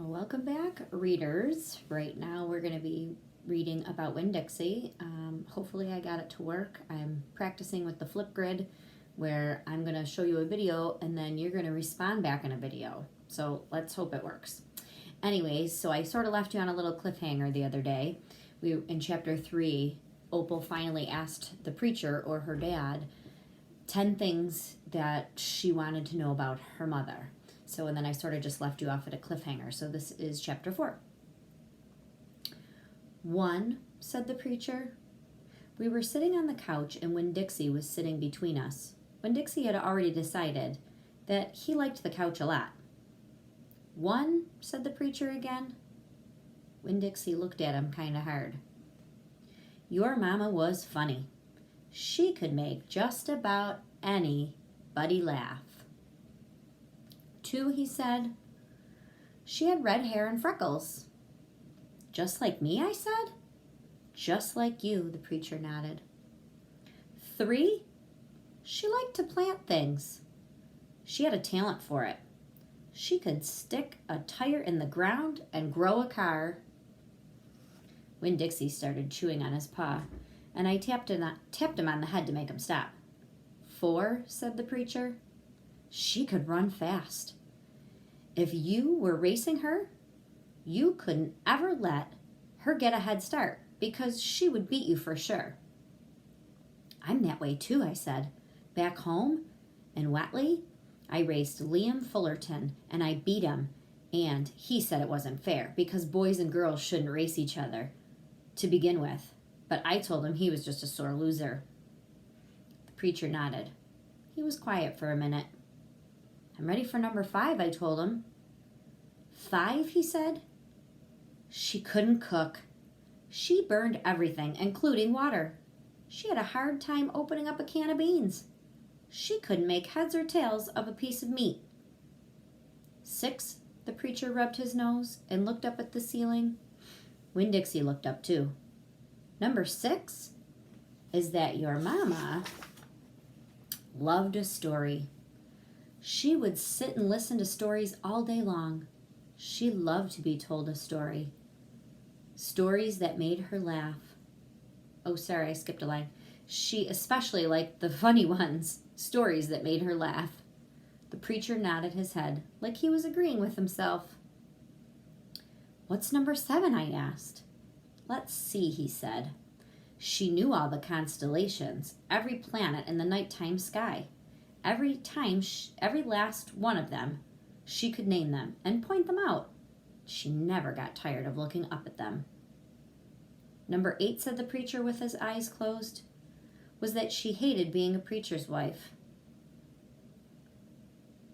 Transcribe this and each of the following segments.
Welcome back, readers. Right now we're going to be reading about Winn-Dixie. Hopefully I got it to work. I'm practicing with the Flipgrid where I'm going to show you a video and then you're going to respond back in a video. So let's hope it works. Anyways, so I sort of left you on a little cliffhanger the other day. In chapter 3, Opal finally asked the preacher or her dad 10 things that she wanted to know about her mother. So, and then I sort of just left you off at a cliffhanger. So this is chapter 4. 1, said the preacher. We were sitting on the couch and Winn-Dixie was sitting between us. Winn-Dixie had already decided that he liked the couch a lot. 1, said the preacher again. Winn-Dixie looked at him kind of hard. Your mama was funny. She could make just about anybody laugh. 2, he said. She had red hair and freckles. Just like me, I said. Just like you, the preacher nodded. 3, she liked to plant things. She had a talent for it. She could stick a tire in the ground and grow a car. Winn-Dixie started chewing on his paw, and I tapped him on the head to make him stop. 4, said the preacher. She could run fast. If you were racing her, you couldn't ever let her get a head start because she would beat you for sure. I'm that way too, I said. Back home in Whatley, I raced Liam Fullerton and I beat him, and he said it wasn't fair because boys and girls shouldn't race each other to begin with, but I told him he was just a sore loser. The preacher nodded. He was quiet for a minute. I'm ready for number 5, I told him. 5, he said. She couldn't cook. She burned everything, including water. She had a hard time opening up a can of beans. She couldn't make heads or tails of a piece of meat. 6, the preacher rubbed his nose and looked up at the ceiling. Winn-Dixie looked up too. Number 6 is that your mama loved a story. She would sit and listen to stories all day long. She loved to be told a story. Stories that made her laugh. Oh, sorry, I skipped a line. She especially liked the funny ones, stories that made her laugh. The preacher nodded his head, like he was agreeing with himself. What's number 7, I asked. Let's see, he said. She knew all the constellations, every planet in the nighttime sky. Every last one of them, she could name them and point them out. She never got tired of looking up at them. Number 8, said the preacher with his eyes closed, was that she hated being a preacher's wife.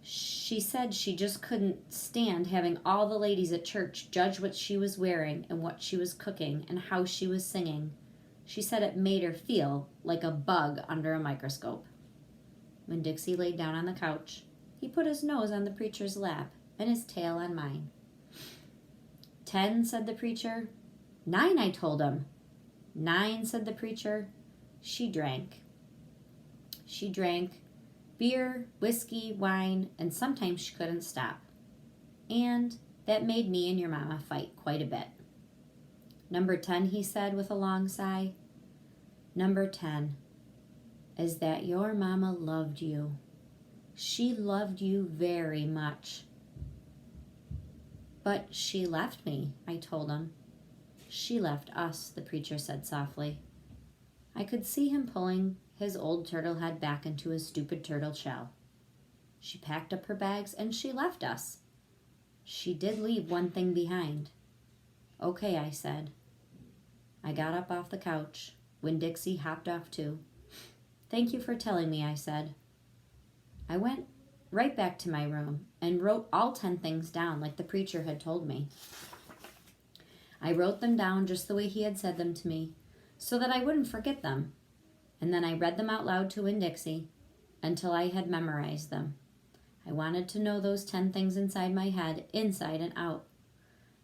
She said she just couldn't stand having all the ladies at church judge what she was wearing and what she was cooking and how she was singing. She said it made her feel like a bug under a microscope. Winn-Dixie laid down on the couch, he put his nose on the preacher's lap and his tail on mine. 10, said the preacher. 9, I told him. 9, said the preacher. She drank. She drank beer, whiskey, wine, and sometimes she couldn't stop. And that made me and your mama fight quite a bit. Number 10, he said with a long sigh. Number 10 is that your mama loved you. She loved you very much. But she left me, I told him. She left us, the preacher said softly. I could see him pulling his old turtle head back into his stupid turtle shell. She packed up her bags and she left us. She did leave one thing behind. Okay, I said. I got up off the couch. Winn-Dixie hopped off too. Thank you for telling me, I said. I went right back to my room and wrote all 10 things down like the preacher had told me. I wrote them down just the way he had said them to me so that I wouldn't forget them. And then I read them out loud to Winn-Dixie until I had memorized them. I wanted to know those 10 things inside my head, inside and out.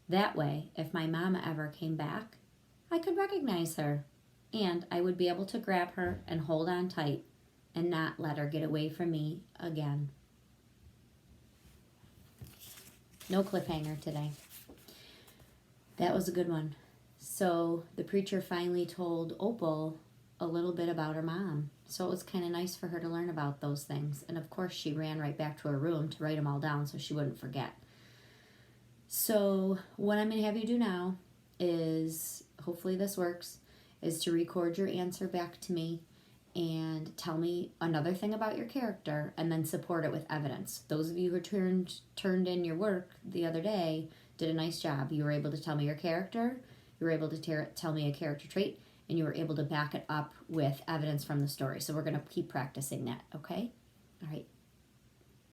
That way, if my mama ever came back, I could recognize her, and I would be able to grab her and hold on tight and not let her get away from me again. No cliffhanger today. That was a good one. So the preacher finally told Opal a little bit about her mom. So it was kind of nice for her to learn about those things. And of course, she ran right back to her room to write them all down so she wouldn't forget. So what I'm going to have you do now is, hopefully this works, is to record your answer back to me and tell me another thing about your character and then support it with evidence. Those of you who turned in your work the other day did a nice job. You were able to tell me your character, you were able to tell me a character trait, and you were able to back it up with evidence from the story. So we're going to keep practicing that, okay? All right,